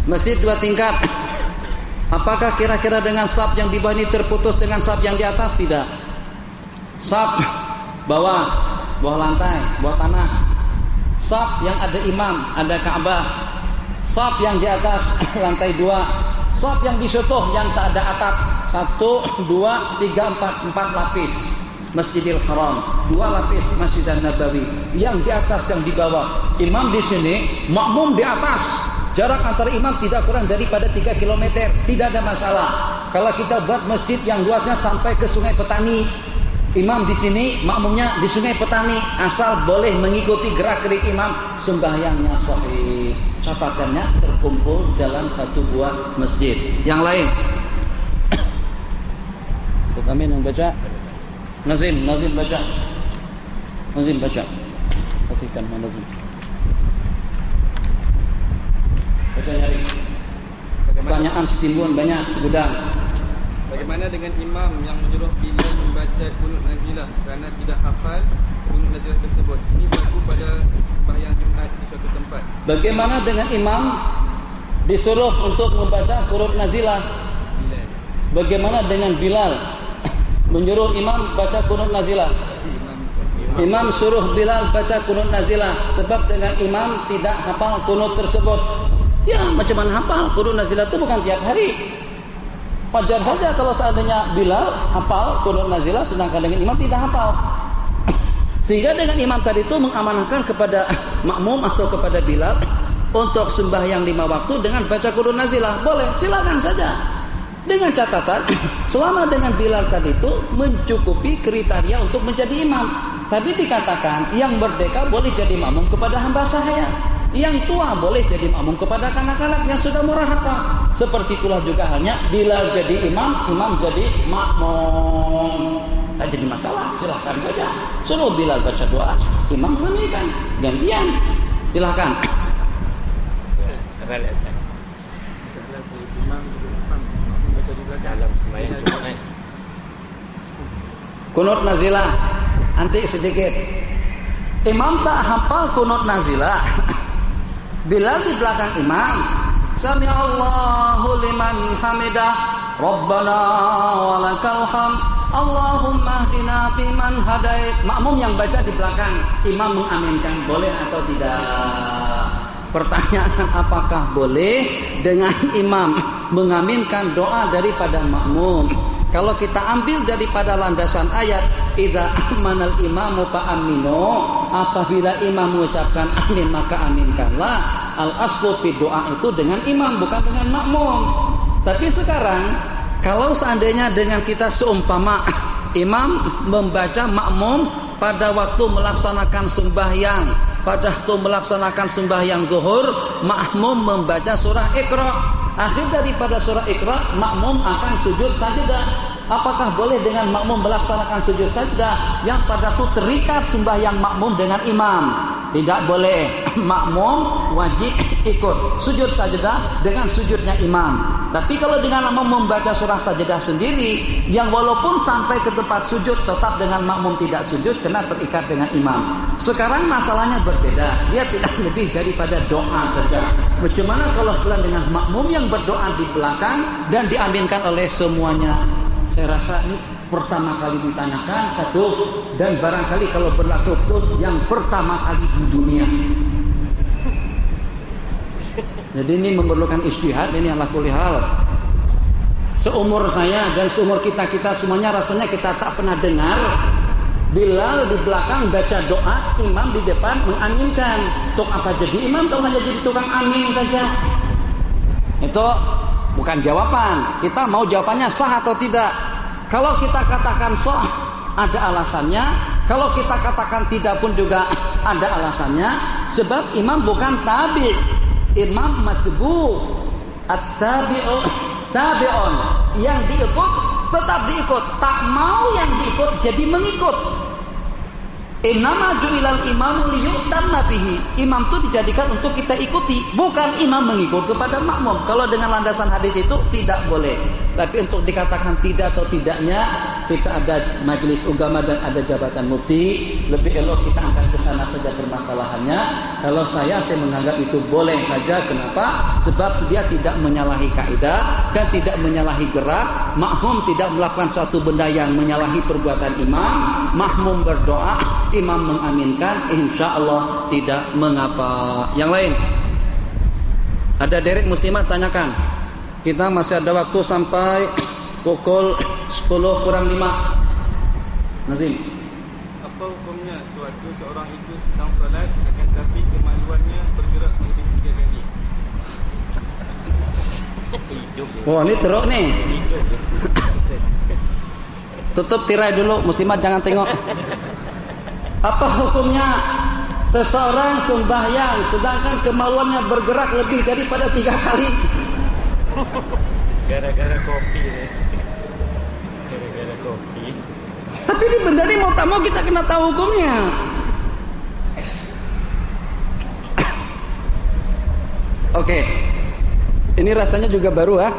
Masjid 2 tingkat. Apakah kira-kira dengan saf yang di bawah ini terputus dengan saf yang di atas? Tidak. Saf bawah lantai, bawah tanah. Saf yang ada imam, ada Ka'bah. Saf yang di atas lantai 2. Saf yang disutuh yang tak ada atap. 1, 2, 3, 4 lapis. Masjidil Haram, 2 lapis Masjid Nabawi. Yang di atas, yang di bawah. Imam di sini, makmum di atas. Jarak antara imam tidak kurang daripada 3 km. Tidak ada masalah. Kalau kita buat masjid yang luasnya sampai ke Sungai Petani, imam di sini, makmumnya di Sungai Petani, asal boleh mengikuti gerak-gerik imam, sembahyangnya sahih. Catatannya terkumpul dalam satu buah masjid. Yang lain, kami yang baca. Nazim baca. Nazim baca. Kasihkan Nazim. Baca nyari. Pertanyaan setimbun banyak segudang. Bagaimana dengan imam yang menyuruh Bilal membaca kunut nazilah kerana tidak hafal kunut nazilah tersebut? Ini berlaku pada sembahyang Jumaat di suatu tempat. Bagaimana dengan imam disuruh untuk membaca kunut nazilah? Bilal. Bagaimana dengan Bilal menyuruh imam baca kunut nazilah? Imam suruh Bilal baca kunut nazilah sebab dengan imam tidak hafal kunut tersebut. Ya, macam mana hafal? Kunut nazilah itu bukan tiap hari. Wajar saja kalau seandainya Bilal hafal kunut nazilah sedangkan dengan imam tidak hafal. Sehingga dengan imam tadi itu mengamanahkan kepada makmum atau kepada Bilal untuk sembahyang 5 waktu dengan baca kunut nazilah. Boleh, silakan saja. Dengan catatan selama dengan Bilal tadi itu mencukupi kriteria untuk menjadi imam. Tadi dikatakan yang merdeka boleh jadi makmum kepada hamba sahaya. Yang tua boleh jadi makmum kepada kanak-kanak yang sudah murahaka. Seperti itulah juga halnya Bilal jadi imam, imam jadi makmum. Tak jadi masalah, silahkan saja. Suruh Bilal baca doa, imam menunaikan gantian. Silahkan. Kunut nazilah, nanti sedikit. Imam tak hafal kunut nazilah. Bilal di belakang imam, Sami Allahu liman hamidah, Rabbana walakal hamd, Allahumma hdina fiman hadait. Makmum yang baca di belakang, imam mengaminkan, boleh atau tidak? Pertanyaan, apakah boleh dengan imam mengaminkan doa daripada makmum? Kalau kita ambil daripada landasan ayat idza amanal imamu fa'aminu, apabila imam mengucapkan amin maka aminkanlah. Al aslu fi doa itu dengan imam bukan dengan makmum. Tapi sekarang kalau seandainya dengan kita seumpama imam membaca makmum pada waktu melaksanakan sembahyang, pada waktu melaksanakan sembahyang zuhur, makmum membaca surah Iqra. Akhir daripada surah Iqra, makmum akan sujud sajdah. Apakah boleh dengan makmum melaksanakan sujud sajdah yang pada itu terikat sembahyang makmum dengan imam? Tidak boleh. Makmum wajib ikut sujud sajdah dengan sujudnya imam. Tapi kalau dengan makmum membaca surah sajdah sendiri, yang walaupun sampai ke tempat sujud tetap dengan makmum tidak sujud karena terikat dengan imam. Sekarang masalahnya berbeda. Dia tidak lebih daripada doa saja. Bagaimana kalau bukan dengan makmum yang berdoa di belakang dan diaminkan oleh semuanya? Saya rasa ini pertama kali ditanyakan satu, dan barangkali kalau berlaku pun yang pertama kali di dunia. Jadi ini memerlukan ijtihad, ini ala kulli hal. Seumur saya dan seumur kita semuanya rasanya kita tak pernah dengar Bilal di belakang baca doa, imam di depan mengaminkan. Untuk apa jadi imam kalau hanya jadi tukang amin saja? Itu bukan jawaban. Kita mau jawabannya sah atau tidak. Kalau kita katakan sah, ada alasannya. Kalau kita katakan tidak pun juga ada alasannya. Sebab imam bukan tabi, imam matbu. At-tabi'u tabi'un. Yang diikut tetap diikut. Tak mau yang diikut jadi mengikut. Innama ju'ilal imamu liyu'tamma bihi. Imam itu dijadikan untuk kita ikuti, bukan imam mengikut kepada makmum. Kalau dengan landasan hadis itu tidak boleh. Tapi untuk dikatakan tidak atau tidaknya, kita ada majelis agama dan ada jabatan mufti. Lebih elok kita angkat ke sana saja permasalahannya. Kalau saya menganggap itu boleh saja. Kenapa? Sebab dia tidak menyalahi kaidah dan tidak menyalahi gerak. Makmum tidak melakukan suatu benda yang menyalahi perbuatan imam. Makmum berdoa, imam mengaminkan, insya Allah tidak mengapa. Yang lain, ada Derek Muslimat tanyakan. Kita masih ada waktu sampai pukul 10:05. Nazim, apa hukumnya sewaktu seorang itu sedang solat akan tapi kemaluannya bergerak lebih 3 kali? wah ini teruk nih. Tutup tirai dulu, Muslimat jangan tengok. Apa hukumnya seseorang sembahyang sedangkan kemaluannya bergerak lebih daripada 3 kali? Gara-gara kopi deh. Gara-gara kopi. Tapi ini benda ini mau tak mau kita kena tahu hukumnya. Oke. Ini rasanya juga baru ya.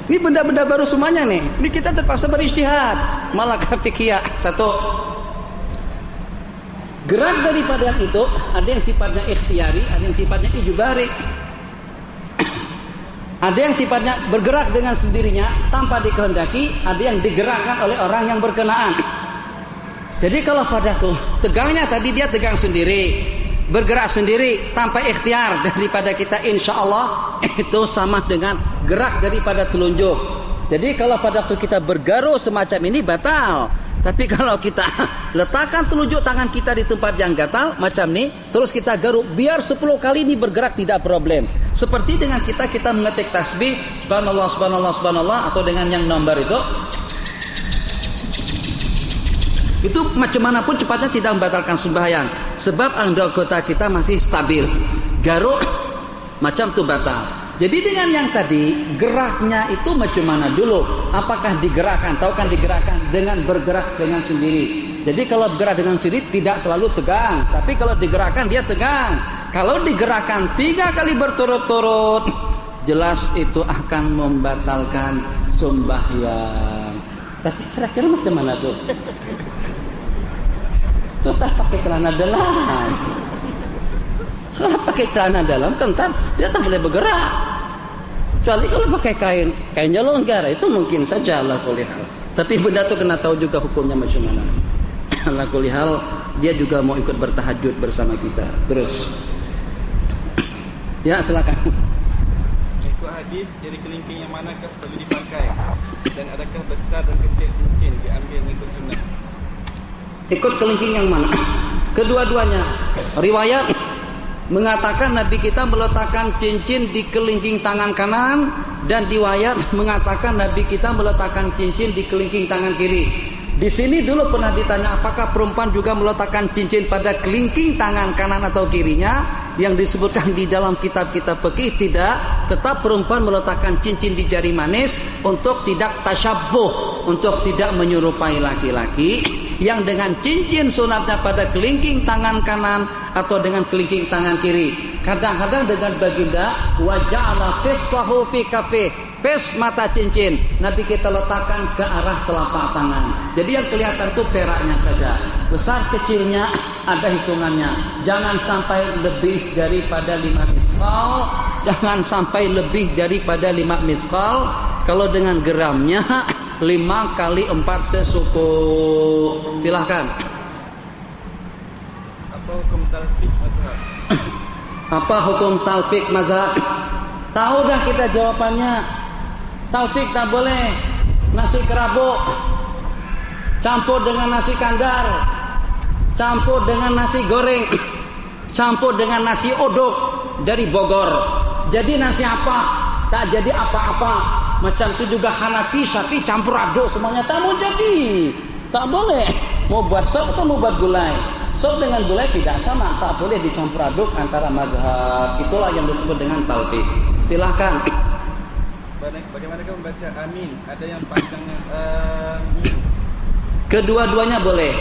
Ini benda-benda baru semuanya nih. Ini kita terpaksa berijtihad. Malakah fikih. Satu. Gerak daripada itu ada yang sifatnya ikhtiari, ada yang sifatnya ijbari. Ada yang sifatnya bergerak dengan sendirinya tanpa dikehendaki, ada yang digerakkan oleh orang yang berkenaan. Jadi kalau pada tegangnya tadi dia tegang sendiri, bergerak sendiri tanpa ikhtiar daripada kita, insya Allah itu sama dengan gerak daripada telunjuk. Jadi kalau pada waktu kita bergaru semacam ini batal. Tapi kalau kita letakkan telunjuk tangan kita di tempat yang gatal macam ni, terus kita garuk, biar 10 kali ini bergerak tidak problem. Seperti dengan kita mengetik tasbih subhanallah subhanallah subhanallah, atau dengan yang nomor itu macam mana pun cepatnya tidak membatalkan sembahyang, sebab anggota kita masih stabil. Garuk macam tu batal. Jadi dengan yang tadi, geraknya itu macam mana dulu? Apakah digerakkan? Tahu kan digerakkan dengan bergerak dengan sendiri. Jadi kalau bergerak dengan sendiri tidak terlalu tegang. Tapi kalau digerakkan dia tegang. Kalau digerakkan 3 kali berturut-turut, jelas itu akan membatalkan sembahyang. Tapi kira-kira macam mana tuh? Itu tak pakai celana dalam. Kalau pakai celana dalam kan dia tak boleh bergerak. Kecuali kalau pakai kainnya longgar, itu mungkin saja ala kulli hal. Tapi benda tu kena tahu juga hukumnya macam mana. Ala kulli hal dia juga mau ikut bertahajud bersama kita. Terus. Ya, silakan. Ikut hadis, jadi kelingking yang manakah perlu dipakai? Dan adakah besar dan kecil mungkin diambil mengikut sunnah? Ikut kelingking yang mana? Kedua-duanya. Riwayat mengatakan Nabi kita meletakkan cincin di kelingking tangan kanan, dan riwayat mengatakan Nabi kita meletakkan cincin di kelingking tangan kiri. Di sini dulu pernah ditanya apakah perempuan juga meletakkan cincin pada kelingking tangan kanan atau kirinya, yang disebutkan di dalam kitab-kitab fikih tidak, tetap perempuan meletakkan cincin di jari manis untuk tidak tasyabbuh, untuk tidak menyerupai laki-laki yang dengan cincin sunatnya pada kelingking tangan kanan atau dengan kelingking tangan kiri. Kadang-kadang dengan baginda waja'ala fissahu fi kafih, fis mata cincin Nabi kita letakkan ke arah telapak tangan. Jadi yang kelihatan itu peraknya saja. Besar kecilnya ada hitungannya. Jangan sampai lebih daripada 5 miskal, jangan sampai lebih daripada 5 miskal. Kalau dengan gramnya 5 kali 4 sesuku. Silahkan. Apa hukum talfik mazhab? Apa hukum talfik mazhab? Tahu dah kita jawabannya. Talfik tak boleh. Nasi kerabu campur dengan nasi kandar, campur dengan nasi goreng, campur dengan nasi odok dari Bogor. Jadi nasi apa? Tak jadi apa-apa. Macam tu juga Hanafi, Syafi'i campur aduk semuanya tak mau jadi. Tak boleh. Mau buat sop atau mau buat gulai? Sop dengan gulai tidak sama, tak boleh dicampur aduk antara mazhab. Itulah yang disebut dengan talfik. Silahkan. Bagaimanakah membaca amin? Ada yang panjangnya amin. Kedua-duanya boleh.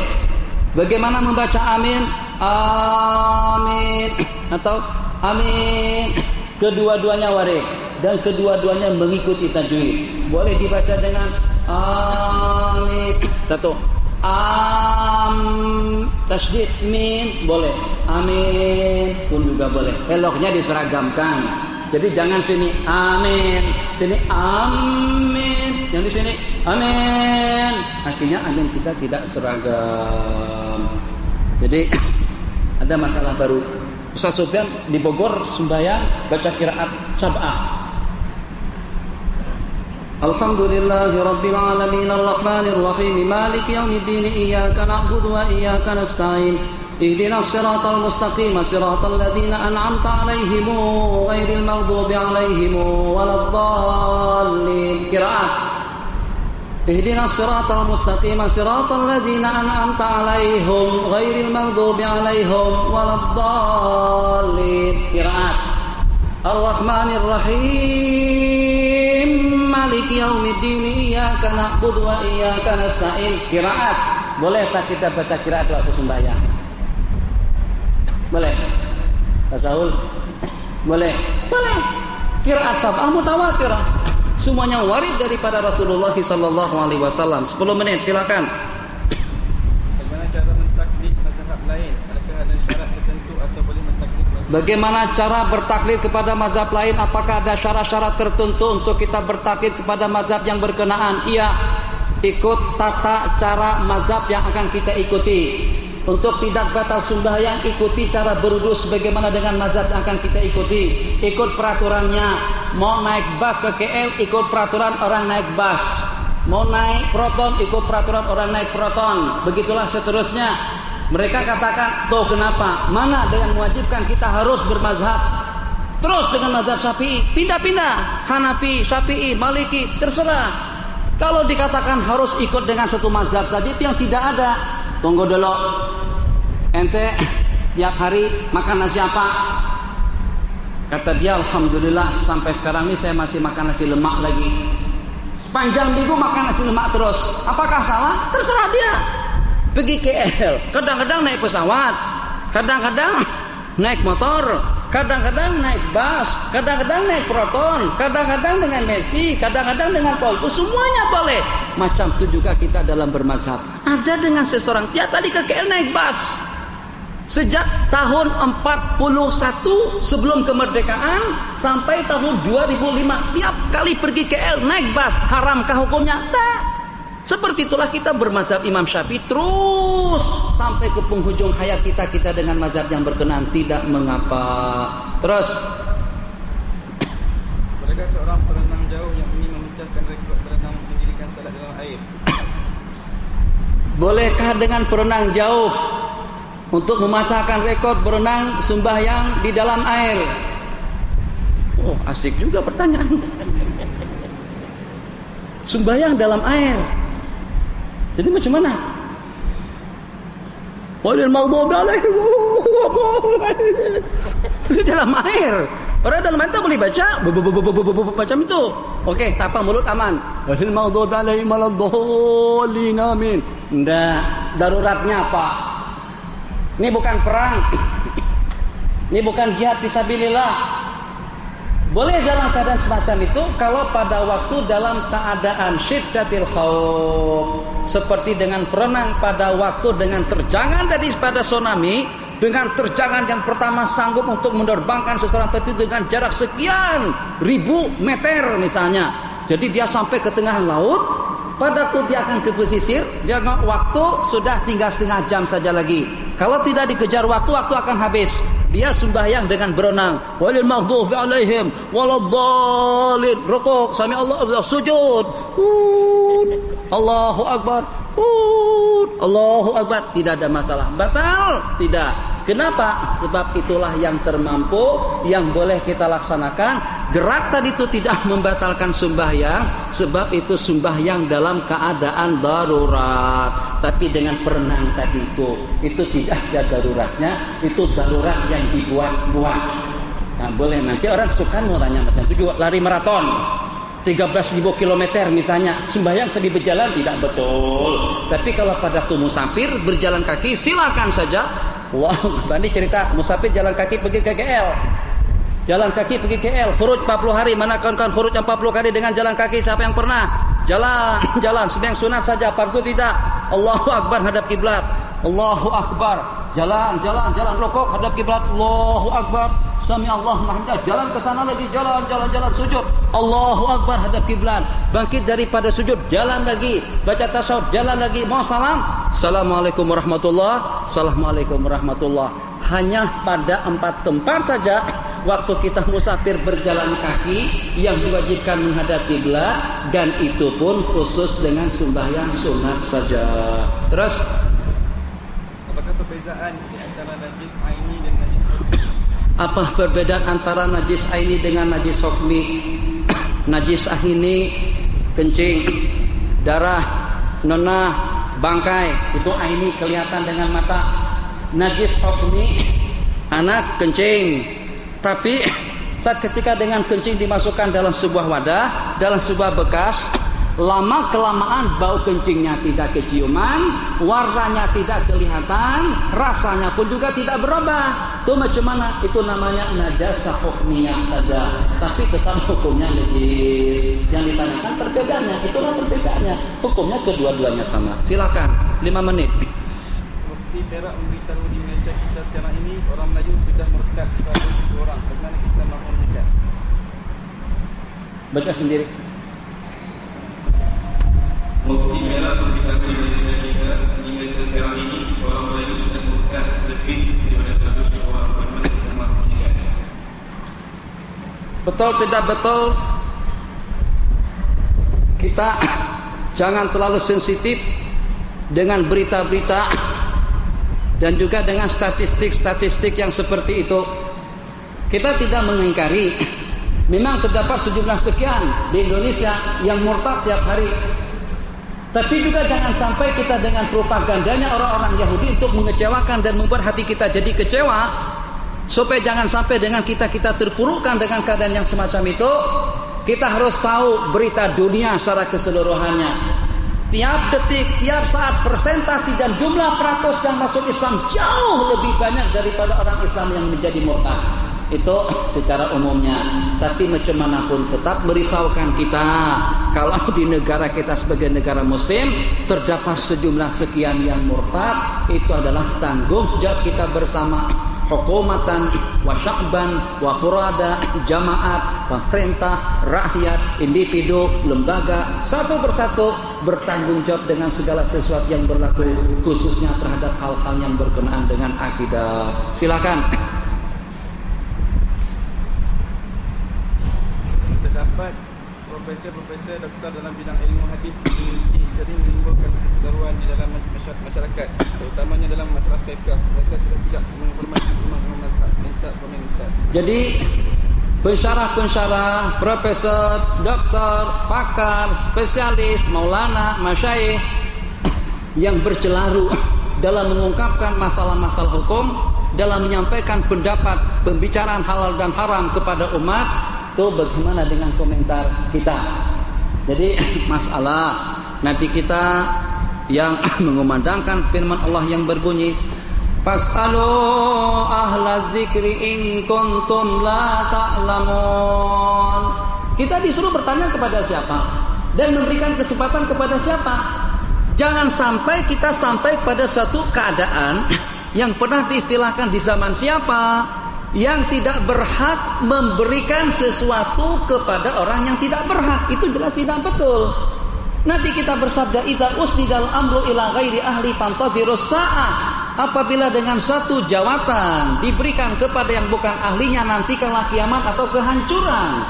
Bagaimana membaca amin? Amin atau amin. Kedua-duanya warik. dan kedua-duanya mengikuti tajwid. Boleh dibaca dengan amin. Satu. Tasydid min boleh. Amin pun juga boleh. Eloknya diseragamkan. Jadi jangan sini amin, sini amin, yang di sini amin. Akhirnya amin kita tidak seragam. Jadi ada masalah baru. Ustaz Sufyan di Bogor sembahyang baca qiraat sab'ah. Alhamdulillahirabbil alamin arrahmanir rahim maliki yaumiddin iyyaka na'budu wa iyyaka nasta'in ihdinas siratal mustaqim siratal ladzina an'amta 'alaihim ghairil maghdubi 'alaihim waladdallin. Qiraat ihdinas siratal mustaqim siratal ladzina an'amta 'alaihim ghairil maghdubi 'alaihim waladdallin. Qiraat Ar-Rahmanir Rahim Maliki yaumiddin iyyaka na'budu wa iyyaka nasta'in. Qiraat boleh tak kita baca qiraat waktu sembahyang? Boleh. Tasawul boleh. Boleh. Qiraat sab'ah mutawatirah. Semuanya warid daripada Rasulullah sallallahu alaihi wasallam. 10 menit silakan. Bagaimana cara mentaklid mazhab lain? Adakah ada syarat tertentu atau boleh mentaklid? Bagaimana cara bertaklid kepada mazhab lain? Apakah ada syarat-syarat tertentu untuk kita bertaklid kepada mazhab yang berkenaan? Iya. Ikut tata cara mazhab yang akan kita ikuti. Untuk tidak batal sembahyang, ikuti cara berwudu sebagaimana dengan mazhab yang akan kita ikuti. Ikut peraturannya. Mau naik bus ke KL, ikut peraturan orang naik bus. Mau naik proton, ikut peraturan orang naik proton. Begitulah seterusnya. Mereka katakan, tuh kenapa? Mana dengan mewajibkan kita harus bermazhab? Terus dengan mazhab Syafi'i, pindah-pindah. Hanafi, Syafi'i, Maliki, terserah. Kalau dikatakan harus ikut dengan satu mazhab saja, itu yang tidak ada. Tunggu dulu. Ente tiap hari makan nasi apa? Kata dia, alhamdulillah sampai sekarang ini saya masih makan nasi lemak lagi. Sepanjang minggu makan nasi lemak terus. Apakah salah? Terserah dia. Pergi KL, kadang-kadang naik pesawat, kadang-kadang naik motor, kadang-kadang naik bus, kadang-kadang naik proton, kadang-kadang dengan Messi, kadang-kadang dengan Kolbus, semuanya boleh. Macam itu juga kita dalam bermazhab. Ada dengan seseorang tiap kali ke KL naik bus. Sejak tahun 41 sebelum kemerdekaan sampai tahun 2005 tiap kali pergi KL naik bus. Haramkah hukumnya? Tak. Seperti itulah kita bermazhab Imam Syafi'i terus sampai ke penghujung hayat kita dengan mazhab yang berkenaan, tidak mengapa. Terus bolehkah seorang perenang jauh yang ingin memecahkan rekod berenang mendirikan salat dalam air? Bolehkah dengan perenang jauh untuk memecahkan rekod berenang sembahyang di dalam air? Oh, asik juga pertanyaan. Sembahyang dalam air. Jadi macam mana? Walil maghdubi alaihim di dalam air. Orang dalam air tak boleh baca macam itu. Okey, tapa mulut aman. Walil maghdubi alaihim waladdallin amin. Ndak, daruratnya apa? Ini bukan perang. Ini bukan jihad fisabilillah. Boleh dalam keadaan semacam itu kalau pada waktu dalam keadaan syiddatil khauf, seperti dengan berenang pada waktu dengan terjangan daripada tsunami, dengan terjangan yang pertama sanggup untuk menerbangkan seseorang tertentu dengan jarak sekian ribu meter misalnya. Jadi dia sampai ke tengah laut, pada waktu dia akan ke pesisir, dia waktu sudah tinggal setengah jam saja lagi. Kalau tidak dikejar waktu akan habis. Dia sembahyang dengan berenang. Walil maghdubi alaihim waladdallin. Rukuk, sami Allah, sujud. Allahu akbar. Allahu akbar. Tidak ada masalah. Batal? Tidak. Kenapa? Sebab itulah yang termampu, yang boleh kita laksanakan. Gerak tadi itu tidak membatalkan sembahyang, sebab itu sembahyang dalam keadaan darurat. Tapi dengan berenang tadi itu tidak ada daruratnya, itu darurat yang dibuat-buat. Nah, boleh nanti orang suka mau tanya macam itu juga, lari maraton 13.000 km misalnya, sembahyang sambil berjalan tidak betul. Tapi kalau pada waktu musafir berjalan kaki silakan saja. Wah, Bani cerita musafir jalan kaki pergi ke KL. Jalan kaki pergi KL, khuruj 40 hari. Mana kawan-kawan khuruj 40 kali dengan jalan kaki? Siapa yang pernah? Jalan. Sedang sunat saja, fardu tidak. Allahu Akbar hadap kiblat. Allahu Akbar. Jalan. Rukuk hadap kiblat. Allahu Akbar. Sami Allahu hamdah. Jalan ke sana lagi, jalan sujud. Allahu Akbar hadap kiblat. Bangkit daripada sujud, jalan lagi. Baca tasyahud, jalan lagi. Mau salam. Assalamualaikum warahmatullahi. Assalamualaikum warahmatullahi. Hanya pada 4 tempat saja waktu kita musafir berjalan kaki yang diwajibkan menghadap kiblat, dan itu pun khusus dengan sembahyang sunat saja. Terus, apakah perbezaan di antara najis aini dan najis hukmi? Apa perbedaan antara najis aini dengan najis hukmi? Najis aini kencing, darah, nanah, bangkai, itu aini kelihatan dengan mata. Najis hukmi anak kencing, tapi saat ketika dengan kencing dimasukkan dalam sebuah wadah, dalam sebuah bekas, lama kelamaan bau kencingnya tidak keciuman, warnanya tidak kelihatan, rasanya pun juga tidak berubah. Itu macam mana? Itu namanya najasah hukmiyah saja, tapi tetap hukumnya najis. Yang ditanyakan perbedaannya, itulah perbedaannya. Hukumnya kedua-duanya sama. Silakan 5 menit. Mufti Perak memberitahu di Malaysia kita sekarang ini orang Melayu sudah murtad 100 orang. Bagaimana kita menghormatkan? Baca sendiri. Mufti Perak memberitahu di Malaysia kita di Malaysia sekarang ini orang Melayu sudah murtad lebih daripada 100 orang. Bagaimana kita menghormatkan? Betul tidak betul? Kita jangan terlalu sensitif dengan berita-berita dan juga dengan statistik-statistik yang seperti itu. Kita tidak mengingkari, memang terdapat sejumlah sekian di Indonesia yang murtad tiap hari. Tapi juga jangan sampai kita dengan propagandanya orang-orang Yahudi untuk mengecewakan dan membuat hati kita jadi kecewa, supaya jangan sampai dengan kita terpurukkan dengan keadaan yang semacam itu. Kita harus tahu berita dunia secara keseluruhannya. Tiap detik, tiap saat, persentasi dan jumlah peratus yang masuk Islam jauh lebih banyak daripada orang Islam yang menjadi murtad. Itu secara umumnya. Tapi macam mana pun tetap merisaukan kita kalau di negara kita sebagai negara muslim terdapat sejumlah sekian yang murtad. Itu adalah tanggung jawab kita bersama, hukumatan wa sya'ban wa furada, jamaat, pemerintah, rakyat, individu, lembaga, satu persatu bertanggung jawab dengan segala sesuatu yang berlaku, khususnya terhadap hal-hal yang berkenaan dengan akidah. Silakan. Terdapat profesor doktor dalam bidang ilmu hadis di universiti sering menimbulkan kecederuan di dalam masyarakat, terutamanya dalam masalah fiqh. Mereka sudah tidak menghormati imam-imam mazhab. Minta komentar. Jadi pensyarah-pensyarah, profesor, doktor, pakar, spesialis, maulana, masyayikh yang bercelaru dalam mengungkapkan masalah-masalah hukum, dalam menyampaikan pendapat, pembicaraan halal dan haram kepada umat, itu bagaimana dengan komentar kita? Jadi masalah Nabi kita yang mengumandangkan firman Allah yang berbunyi, Fas'alu ahla dzikri in kuntum la ta'lamun. Kita disuruh bertanya kepada siapa dan memberikan kesempatan kepada siapa. Jangan sampai kita sampai pada suatu keadaan yang pernah diistilahkan di zaman siapa, yang tidak berhak memberikan sesuatu kepada orang yang tidak berhak. Itu jelas tidak betul. Nabi kita bersabda, idza usnidal amru ila ghairi ahli fantadhirus sa'ah. Apabila dengan satu jawatan diberikan kepada yang bukan ahlinya, nantikanlah kiamat atau kehancuran.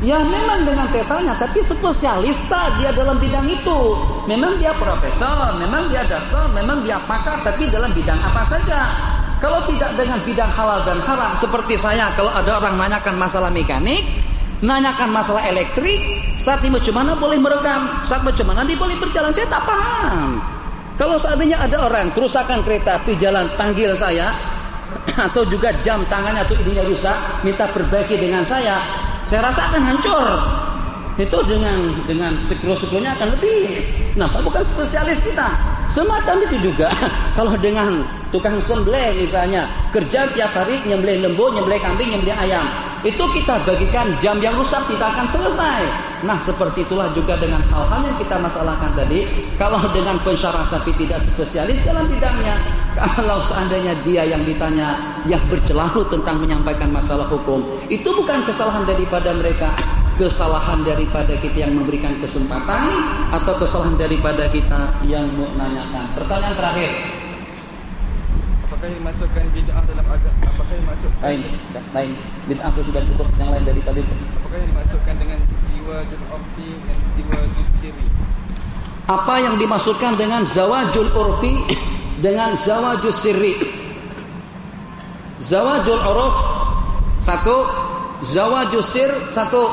Ya memang dengan tetanya, tapi spesialis dia dalam bidang itu. Memang dia profesor, memang dia doktor, memang dia pakar, tapi dalam bidang apa saja. Kalau tidak dengan bidang halal dan haram, seperti saya, kalau ada orang menanyakan masalah mekanik, nanyakan masalah elektrik, saat ini macam mana boleh merekam, saat macam mana dia boleh berjalan, saya tak paham. Kalau seandainya ada orang kerusakan kereta api jalan, panggil saya, atau juga jam tangannya atau ininya rusak, minta perbaiki dengan saya rasa akan hancur. Itu dengan sekro-sekronya akan lebih. Nah, bukan spesialis kita. semacam itu juga. Kalau dengan tukang sembelih misalnya, kerja tiap hari nyembelih lembu, nyembelih kambing, nyembelih ayam, itu kita bagikan jam yang rusak tidak akan selesai. Nah seperti itulah juga dengan hal-hal yang kita masalahkan tadi. Kalau dengan pensyarat tapi tidak spesialis dalam bidangnya, kalau seandainya dia yang ditanya yang bercelahu tentang menyampaikan masalah hukum, itu bukan kesalahan daripada mereka, kesalahan daripada kita yang memberikan kesempatan, atau kesalahan daripada kita yang menanyakan. Pertanyaan terakhir, apakah dimasukkan bid'ah dalam agama? Apakah dimasukkan lain bid'ah itu sudah cukup, yang lain dari tadi. Apakah yang dimasukkan dengan siwajul urfi dan siwajul syirri? Apa yang dimaksudkan dengan zawajul urfi dengan zawajul sirri? Zawajul uruf satu, zawajul sir satu,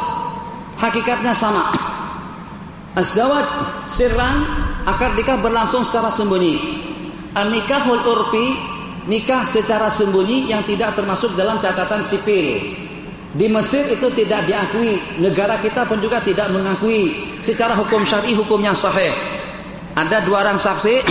hakikatnya sama. Az-zawaj sirran, akad nikah berlangsung secara sembunyi. An-nikahul urfi, nikah secara sembunyi yang tidak termasuk dalam catatan sipil. Di Mesir itu tidak diakui, negara kita pun juga tidak mengakui. Secara hukum syar'i hukumnya sahih. Ada 2 orang saksi,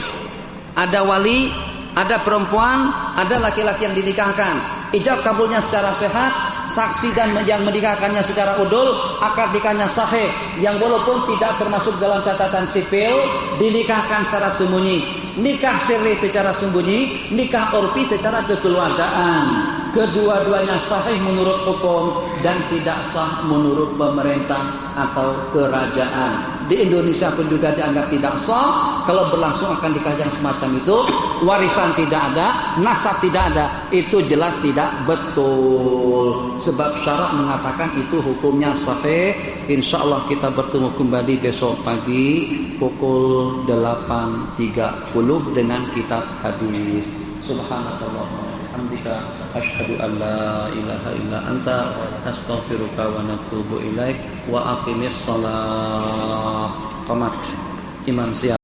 ada wali, ada perempuan, ada laki-laki yang dinikahkan. Ijab kabulnya secara sehat, saksi dan yang menikahkannya secara udul, akad nikahnya sahih, yang walaupun tidak termasuk dalam catatan sipil, dinikahkan secara sembunyi. Nikah sirri secara sembunyi, nikah urfi secara kekeluargaan. Kedua-duanya sahih menurut hukum dan tidak sah menurut pemerintah atau kerajaan. Di Indonesia pun juga dianggap tidak sah kalau berlangsung akan nikah yang semacam itu. Warisan tidak ada, nasab tidak ada, itu jelas tidak betul. Sebab syarak mengatakan itu hukumnya sahih. Insya Allah kita bertemu kembali besok pagi pukul 8.30 dengan kitab hadis. Subhanallah. Hamdika asyhadu an la ilaha illa anta astaghfiruka wa natubu ilaik wa aqimis shalah. Qomat. Imam siap.